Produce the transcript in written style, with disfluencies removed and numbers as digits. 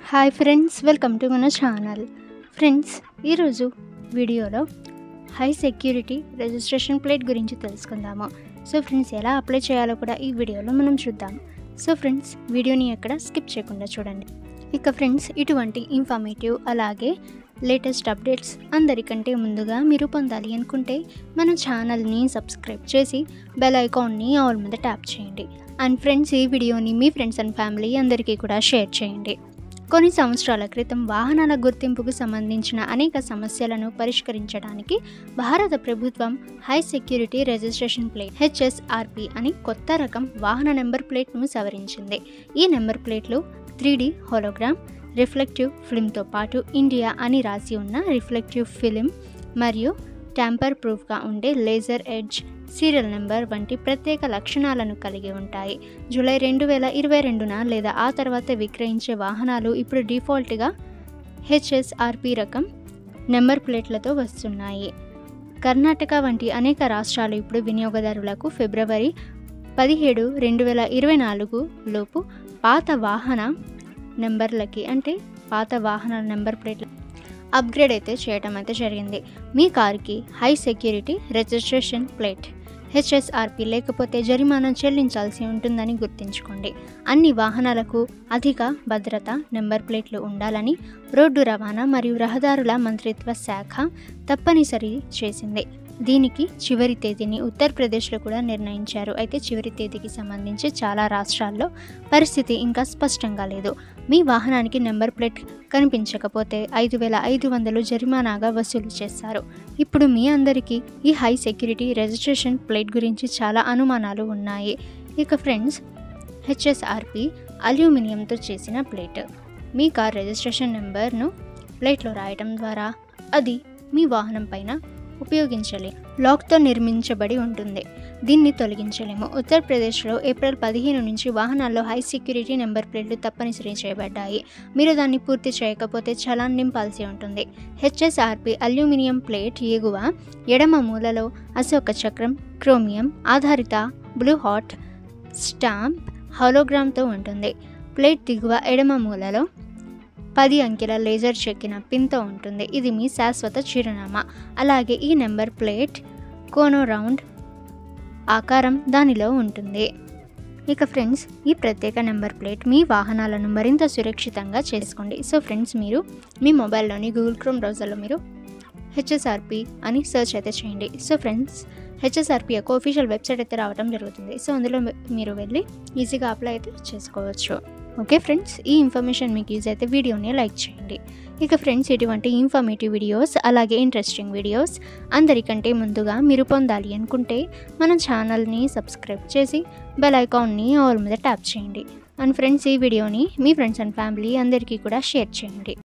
Hi friends, welcome to మన channel. Friends, ఈరోజు వీడియోలో హై సెక్యూరిటీ రిజిస్ట్రేషన్ ప్లేట్ గురించి తెలుసుకుందాము. సో ఫ్రెండ్స్, ఎలా అప్లై చేయాలో కూడా ఈ వీడియోలో మనం చూద్దాం. సో ఫ్రెండ్స్, వీడియోని ఎక్కడ స్కిప్ చేయకుండా చూడండి. ఇక ఫ్రెండ్స్, ఇటువంటి ఇన్ఫర్మేటివ్ అలాగే లేటెస్ట్ అప్డేట్స్ అందరికంటే ముందుగా మీరు పొందాలి అనుకుంటే మన ఛానల్ని సబ్స్క్రైబ్ చేసి బెల్ ఐకాన్ని ఆల్ మీద ట్యాప్ చేయండి. అండ్ ఫ్రెండ్స్, ఈ వీడియోని మీ ఫ్రెండ్స్ అండ్ ఫ్యామిలీ అందరికీ కూడా షేర్ చేయండి. కొన్ని సంవత్సరాల క్రితం వాహనాల గుర్తింపుకు సంబంధించిన అనేక సమస్యలను పరిష్కరించడానికి భారత ప్రభుత్వం high security registration plate HSRP అని కొత్త రకం వాహన నెంబర్ ప్లేట్ను సవరించింది. ఈ నెంబర్ ప్లేట్లు 3D హోలోగ్రామ్, రిఫ్లెక్టివ్ ఫిల్మ్తో పాటు ఇండియా అని రాసి ఉన్న రిఫ్లెక్టివ్ ఫిల్మ్ మరియు ట్యాంపర్ ప్రూఫ్గా ఉండే లేజర్ ఎడ్జ్ సీరియల్ నెంబర్ వంటి ప్రత్యేక లక్షణాలను కలిగి ఉంటాయి. జూలై 2022 లేదా ఆ తర్వాత విక్రయించే వాహనాలు ఇప్పుడు డిఫాల్ట్గా HSRP రకం నెంబర్ ప్లేట్లతో వస్తున్నాయి. కర్ణాటక వంటి అనేక రాష్ట్రాలు ఇప్పుడు వినియోగదారులకు ఫిబ్రవరి 17, 2024 లోపు పాత వాహన నెంబర్లకి అంటే పాత వాహన నెంబర్ ప్లేట్ల అప్గ్రేడ్ అయితే చేయడం అయితే జరిగింది. మీ కార్కి high security registration plate HSRP లేకపోతే జరిమానా చెల్లించాల్సి ఉంటుందని గుర్తుంచుకోండి. అన్ని వాహనాలకు అధిక భద్రత నెంబర్ ప్లేట్లు ఉండాలని రోడ్డు రవాణా మరియు రహదారుల మంత్రిత్వ శాఖ తప్పనిసరి చేసింది. దీనికి చివరి తేదీని ఉత్తరప్రదేశ్లో కూడా నిర్ణయించారు. అయితే చివరి తేదీకి సంబంధించి చాలా రాష్ట్రాల్లో పరిస్థితి ఇంకా స్పష్టంగా లేదు. మీ వాహనానికి నెంబర్ ప్లేట్ కనిపించకపోతే 5,500 జరిమానాగా వసూలు చేస్తారు. ఇప్పుడు మీ అందరికీ ఈ హై సెక్యూరిటీ రిజిస్ట్రేషన్ ప్లేట్ గురించి చాలా అనుమానాలు ఉన్నాయి. ఇక ఫ్రెండ్స్, HSRP అల్యూమినియంతో చేసిన ప్లేట్. మీ కార్ రిజిస్ట్రేషన్ నెంబర్ను ప్లేట్లో రాయడం ద్వారా అది మీ వాహనం పైన ఉపయోగించలేము. లాక్తో నిర్మించబడి ఉంటుంది. దీన్ని తొలగించలేము. ఉత్తరప్రదేశ్లో ఏప్రిల్ 15 నుంచి వాహనాల్లో హై సెక్యూరిటీ నెంబర్ ప్లేట్లు తప్పనిసరి చేయబడ్డాయి. మీరు దాన్ని పూర్తి చేయకపోతే చలాన్ నింపాల్సి ఉంటుంది. HSRP అల్యూమినియం ప్లేట్ ఎగువ ఎడమ మూలలో అశోక చక్రం క్రోమియం ఆధారిత బ్లూ హాట్ స్టాంప్ హోలోగ్రామ్తో ఉంటుంది. ప్లేట్ దిగువ ఎడమ మూలలో 10 అంకెల లేజర్ చెక్కిన పిన్తో ఉంటుంది. ఇది మీ శాశ్వత చిరునామా. అలాగే ఈ నెంబర్ ప్లేట్ కోనో రౌండ్ ఆకారం దానిలో ఉంటుంది. ఇక ఫ్రెండ్స్, ఈ ప్రత్యేక నెంబర్ ప్లేట్ మీ వాహనాలను మరింత సురక్షితంగా చేసుకోండి. సో ఫ్రెండ్స్, మీరు మీ మొబైల్లోని గూగుల్ క్రోమ్ బ్రౌజర్లో మీరు HSRP అని సెర్చ్ అయితే చేయండి. సో ఫ్రెండ్స్, HSRP యొక్క ఒఫీషియల్ వెబ్సైట్ అయితే రావడం జరుగుతుంది. సో అందులో మీరు వెళ్ళి ఈజీగా అప్లై అయితే చేసుకోవచ్చు. ఓకే ఫ్రెండ్స్, ఈ ఇన్ఫర్మేషన్ మీకు యూజ్ అయితే వీడియోని లైక్ చేయండి. ఇక ఫ్రెండ్స్, ఇటువంటి ఇన్ఫర్మేటివ్ వీడియోస్ అలాగే ఇంట్రెస్టింగ్ వీడియోస్ అందరికంటే ముందుగా మీరు పొందాలి అనుకుంటే మన ఛానల్ని సబ్స్క్రైబ్ చేసి బెల్ ఐకాన్ని ఆల్ మీద ట్యాప్ చేయండి. అండ్ ఫ్రెండ్స్, ఈ వీడియోని మీ ఫ్రెండ్స్ అండ్ ఫ్యామిలీ అందరికీ కూడా షేర్ చేయండి.